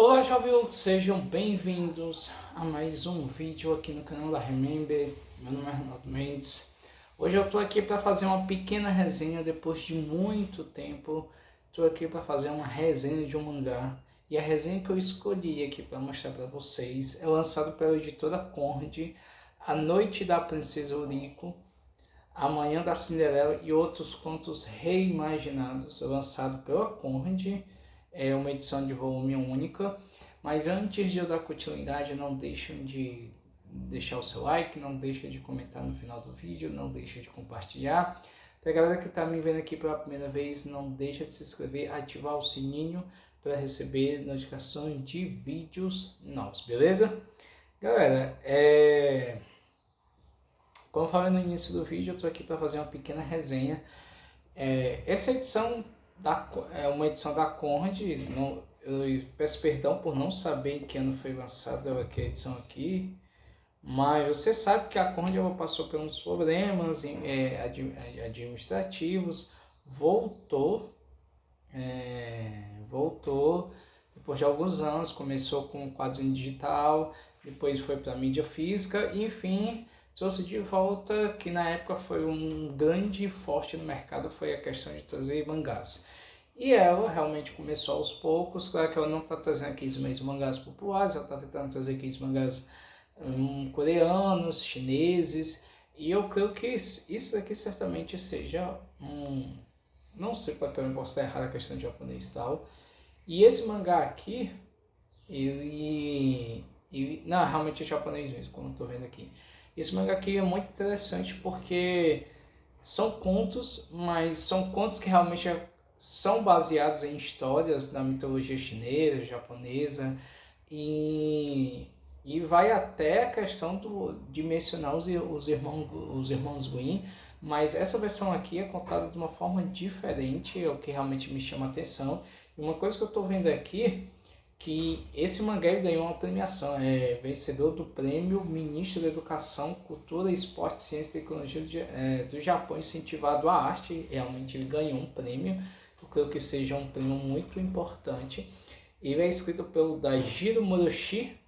Olá, jovens, sejam bem-vindos a mais um vídeo aqui no canal da Remember. Meu nome é Renato Mendes. Hoje eu estou aqui para fazer uma pequena resenha depois de muito tempo. Estou aqui para fazer uma resenha de um mangá. E a resenha que eu escolhi aqui para mostrar para vocês é lançado pela editora Conrad, A Noite da Princesa Eurico, Amanhã da Cinderela e outros contos reimaginados, lançado pela Conrad. É uma edição de volume única, mas antes de eu dar continuidade, não deixem de deixar o seu like, não deixem de comentar no final do vídeo, não deixem de compartilhar. Para a galera que está me vendo aqui pela primeira vez, não deixe de se inscrever, ativar o sininho para receber notificações de vídeos novos, beleza? Galera, como eu falei no início do vídeo, eu estou aqui para fazer uma pequena resenha. Essa edição é uma edição da Conrad. Eu peço perdão por não saber em que ano foi lançada a edição aqui, mas você sabe que a Conrad passou por uns problemas administrativos, voltou depois de alguns anos, começou com um quadrinho digital, depois foi para mídia física e enfim trouxe de volta, que na época foi um grande forte no mercado, foi a questão de trazer mangás. E ela realmente começou aos poucos, claro que ela não está trazendo aqueles mesmos mangás populares, ela está tentando trazer aqueles mangás coreanos, chineses, e eu creio que isso aqui certamente seja não sei, também posso estar errado a questão de japonês e tal. E esse mangá aqui, não, realmente é japonês mesmo, como eu estou vendo aqui. Esse mangá aqui é muito interessante porque são contos, mas são contos que realmente são baseados em histórias da mitologia chinesa, japonesa, e vai até a questão de mencionar os irmãos Green, mas essa versão aqui é contada de uma forma diferente, é o que realmente me chama a atenção. E uma coisa que eu estou vendo aqui, que esse mangá ganhou uma premiação, é vencedor do prêmio Ministro da Educação, Cultura, Esporte, Ciência e Tecnologia do Japão, incentivado à arte. Realmente ele ganhou um prêmio, eu creio que seja um prêmio muito importante. Ele é escrito pelo Dajiro Moroshi,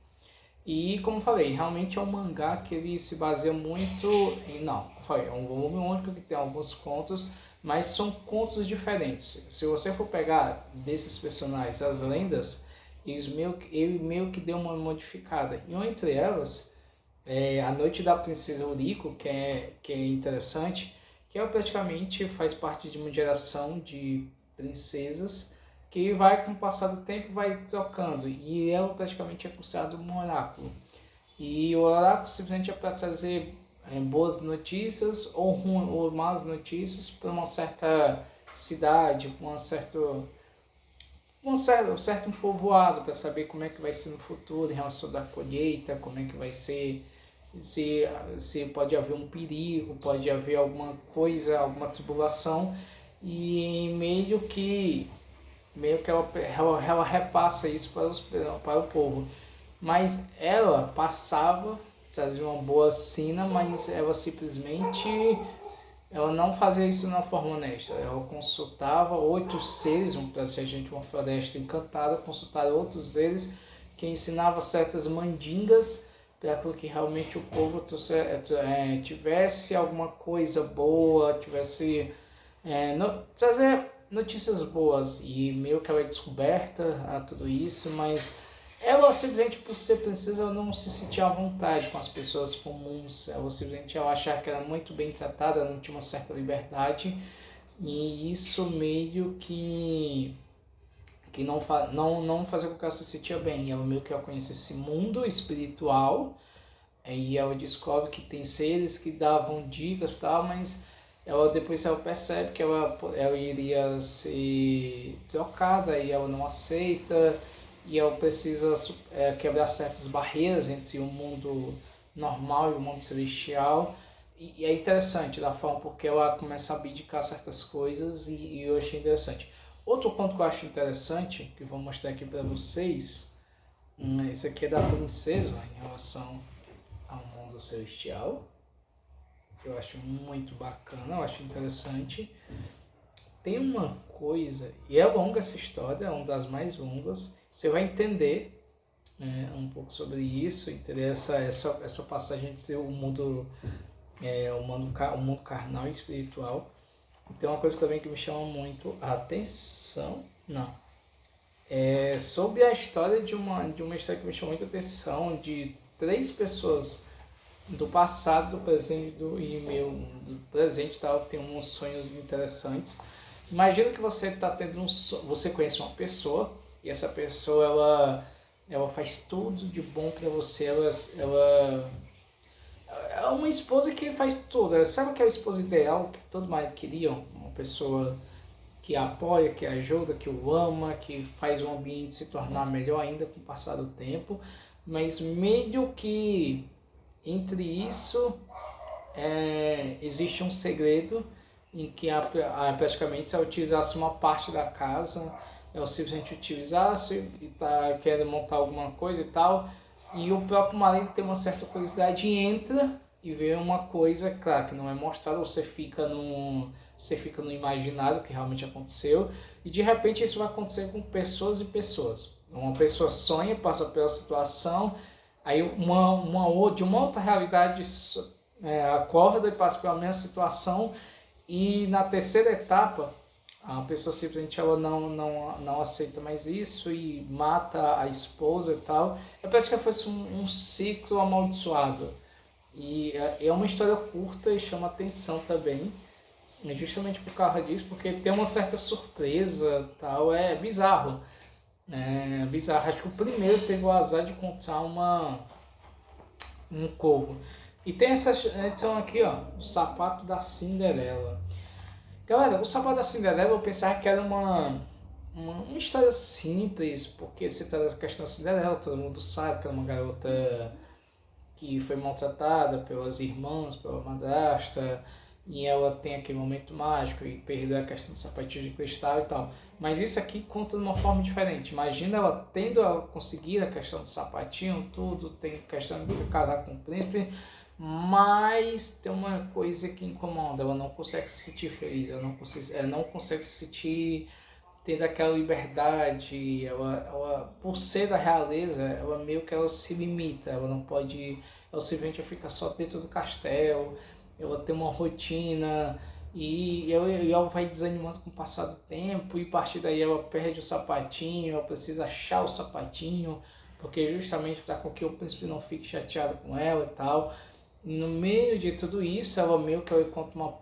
e como falei, realmente é um mangá que ele se baseia muito em... é um volume único que tem alguns contos, mas são contos diferentes. Se você for pegar desses personagens, as lendas, ele meio que deu uma modificada. E uma entre elas, A Noite da Princesa Eurico, que é interessante, que ela praticamente faz parte de uma geração de princesas que vai, com o passar do tempo, vai trocando. E ela praticamente é considerado um oráculo. E o oráculo simplesmente é para trazer boas notícias ou más notícias para uma certa cidade, para um certo povoado, para saber como é que vai ser no futuro em relação da colheita, como é que vai ser, se pode haver um perigo, pode haver alguma coisa, alguma tribulação, e meio que ela repassa isso para o povo. Mas ela trazia uma boa sina, mas ela simplesmente não fazia isso de uma forma honesta. Ela consultava outros seres, praticamente uma floresta encantada, consultava outros seres que ensinavam certas mandingas para que realmente o povo tivesse alguma coisa boa, trazer notícias boas. E meio que ela é descoberta a tudo isso, mas ela simplesmente, por ser princesa, ela não se sentia à vontade com as pessoas comuns. Ela simplesmente achava que era muito bem tratada, não tinha uma certa liberdade, e isso meio que não fazia com que ela se sentia bem. Ela meio que conhece esse mundo espiritual, e ela descobre que tem seres que davam dicas e tal, mas depois ela percebe que ela iria ser trocada e ela não aceita, e ela precisa quebrar certas barreiras entre o mundo normal e o mundo celestial. E é interessante da forma porque ela começa a abdicar certas coisas, e eu achei interessante. Outro ponto que eu acho interessante, que eu vou mostrar aqui para vocês, esse aqui é da princesa em relação ao mundo celestial. Eu acho muito bacana, eu acho interessante. Tem uma coisa, e é longa essa história, é uma das mais longas, Você vai entender um pouco sobre isso, entender essa passagem entre o mundo, o mundo carnal e espiritual. E tem uma coisa também que me chama muito a atenção, sobre a história de uma história que me chama muita atenção, de 3 pessoas do passado, do presente do presente tal, tem uns sonhos interessantes. Imagina que você está tendo você conhece uma pessoa e essa pessoa ela faz tudo de bom para você, ela é uma esposa que faz tudo. Sabe aquela esposa ideal que todo marido queria? Uma pessoa que apoia, que ajuda, que o ama, que faz o ambiente se tornar melhor ainda com o passar do tempo, mas meio que entre isso existe um segredo em que praticamente se ela utilizasse uma parte da casa, ela simplesmente utilizasse e está querendo montar alguma coisa e tal, e o próprio marido tem uma certa curiosidade e entra e vê uma coisa, claro, que não é mostrada, você fica no imaginário que realmente aconteceu, e de repente isso vai acontecer com pessoas e pessoas. Uma pessoa sonha, passa pela situação, aí de uma outra realidade acorda e passa pela mesma situação, e na terceira etapa a pessoa simplesmente ela não aceita mais isso e mata a esposa e tal. Parece que fosse um ciclo amaldiçoado. E é uma história curta e chama atenção também, justamente por causa disso, porque tem uma certa surpresa tal, é bizarro. É bizarro. Acho que o primeiro teve o azar de contar um corvo. E tem essa edição aqui, ó, o sapato da Cinderela. Galera, o sapato da Cinderela eu pensava que era uma história simples, porque se trata da questão da Cinderela, todo mundo sabe que é uma garota que foi maltratada pelas irmãs, pela madrasta, e ela tem aquele momento mágico e perdeu a questão do sapatinho de cristal e tal. Mas isso aqui conta de uma forma diferente. Imagina ela tendo a conseguir a questão do sapatinho, tudo, tem questão de casar com o príncipe, mas tem uma coisa que incomoda, ela não consegue se sentir feliz, ela não consegue se sentir tendo aquela liberdade, ela por ser da realeza, ela meio que ela se limita, ela não pode, ela simplesmente fica só dentro do castelo, ela tem uma rotina e ela vai desanimando com o passar do tempo, e a partir daí ela perde o sapatinho, ela precisa achar o sapatinho, porque justamente para que o príncipe não fique chateado com ela e tal. No meio de tudo isso, ela meio que ela encontra uma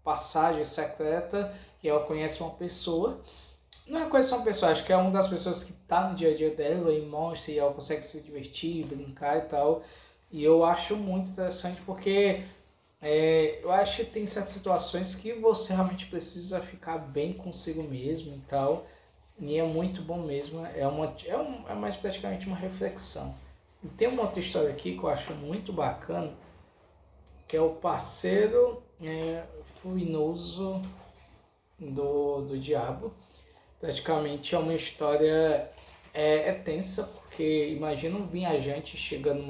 passagem secreta e ela conhece uma pessoa. Não é conhecer uma pessoa, acho que é uma das pessoas que está no dia a dia dela e mostra, e ela consegue se divertir, brincar e tal. E eu acho muito interessante porque eu acho que tem certas situações que você realmente precisa ficar bem consigo mesmo e tal. E é muito bom mesmo, é mais praticamente uma reflexão. E tem uma outra história aqui que eu acho muito bacana, que é o parceiro furioso do diabo. Praticamente é uma história tensa, porque imagina um viajante chegando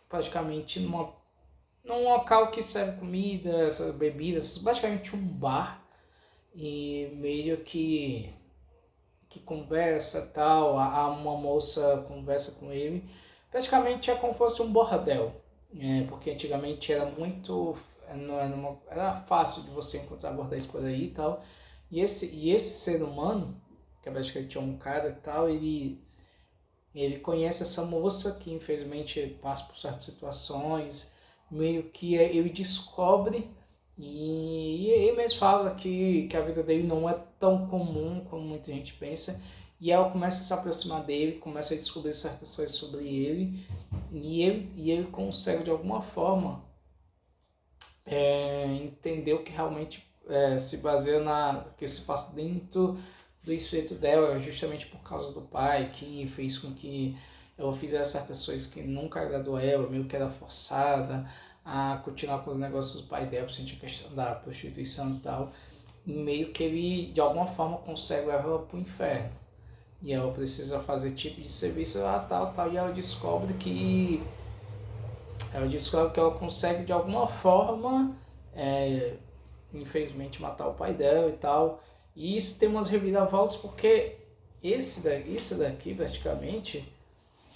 praticamente num local que serve comida, bebidas, basicamente um bar, e meio que conversa tal, uma moça conversa com ele, praticamente é como se fosse um bordel, porque antigamente era muito, era fácil de você encontrar bordéis por aí e tal, e esse ser humano, que praticamente é um cara e tal, ele conhece essa moça que infelizmente passa por certas situações, meio que ele descobre. E ele mesmo fala que a vida dele não é tão comum como muita gente pensa, e ela começa a se aproximar dele, começa a descobrir certas coisas sobre ele, e ele consegue de alguma forma entender o que realmente se baseia que se passa dentro do espírito dela, justamente por causa do pai, que fez com que ela fizesse certas coisas que nunca agradou a ela, meio que era forçada a continuar com os negócios do pai dela, sentir a questão da prostituição e tal, e meio que ele de alguma forma consegue levar ela pro inferno, e ela precisa fazer tipo de serviço tal, e ela descobre que ela consegue de alguma forma infelizmente matar o pai dela e tal, e isso tem umas reviravoltas porque isso daqui praticamente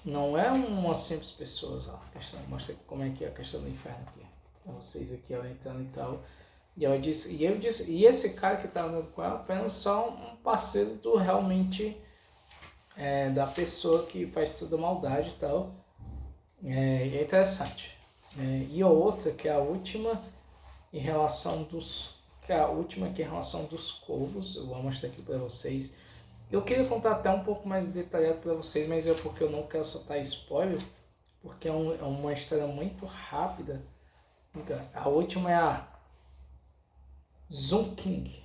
não é uma simples pessoa. Ó, a questão, mostra como é que é a questão do inferno aqui. Pra vocês aqui, ó, entrando e tal. E esse cara que tá andando com ela é apenas só um parceiro do realmente da pessoa que faz toda a maldade e tal. E é interessante. E a outra, que é a última, em relação dos. Que é a última aqui em relação dos corvos. Eu vou mostrar aqui para vocês. Eu queria contar até um pouco mais detalhado para vocês, mas é porque eu não quero soltar spoiler, porque é uma história muito rápida. A última é a Zoom King.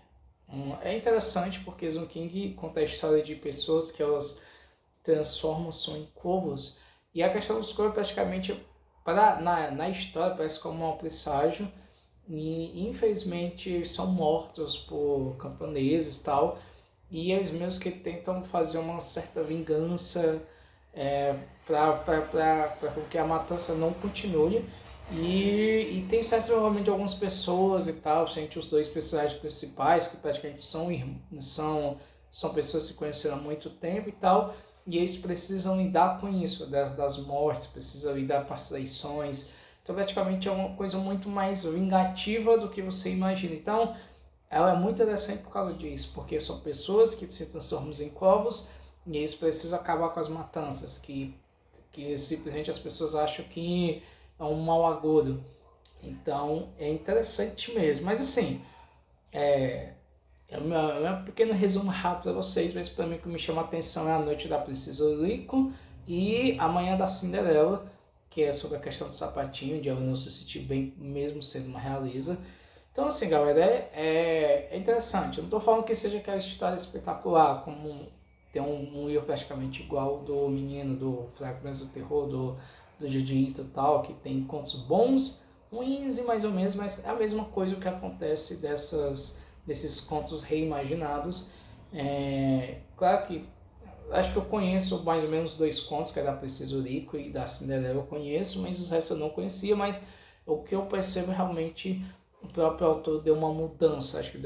É interessante porque Zoom King conta a história de pessoas que elas transformam-se em corvos. E a questão dos corvos praticamente, na história, parece como um presságio. E infelizmente são mortos por camponeses e tal. E eles mesmos que tentam fazer uma certa vingança para que a matança não continue. E tem certo desenvolvimento de algumas pessoas e tal, sente os dois personagens principais, que praticamente são pessoas que se conheceram há muito tempo e tal, e eles precisam lidar com isso, das mortes, precisam lidar com as traições. Então praticamente é uma coisa muito mais vingativa do que você imagina. Então ela é muito interessante por causa disso, porque são pessoas que se transformam em corvos e eles precisam acabar com as matanças, que simplesmente as pessoas acham que é um mau agouro. Então é interessante mesmo. Mas assim, é um pequeno resumo rápido para vocês, mas para mim o que me chama a atenção é A Noite da Princesa Eurico e Amanhã da Cinderela, que é sobre a questão do sapatinho, de ela não se sentir bem mesmo sendo uma realeza. Então assim, galera, é interessante. Eu não estou falando que seja aquela história espetacular, como tem um livro praticamente igual do menino, do Fragmentos do Terror, do Junji Ito e tal, que tem contos bons, ruins e mais ou menos, mas é a mesma coisa o que acontece desses contos reimaginados. Claro que acho que eu conheço mais ou menos 2 contos, que é da Princesa Eurico e da Cinderela eu conheço, mas os restos eu não conhecia, mas o que eu percebo realmente o próprio autor deu uma mudança, acho que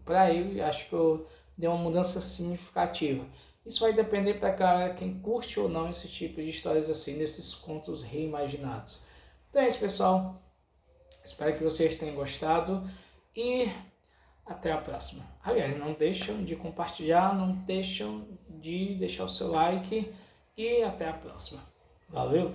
para ele, acho que deu uma mudança significativa. Isso vai depender para quem curte ou não esse tipo de histórias assim, nesses contos reimaginados. Então é isso, pessoal. Espero que vocês tenham gostado e até a próxima. Aliás, não deixam de compartilhar, não deixam de deixar o seu like e até a próxima. Valeu!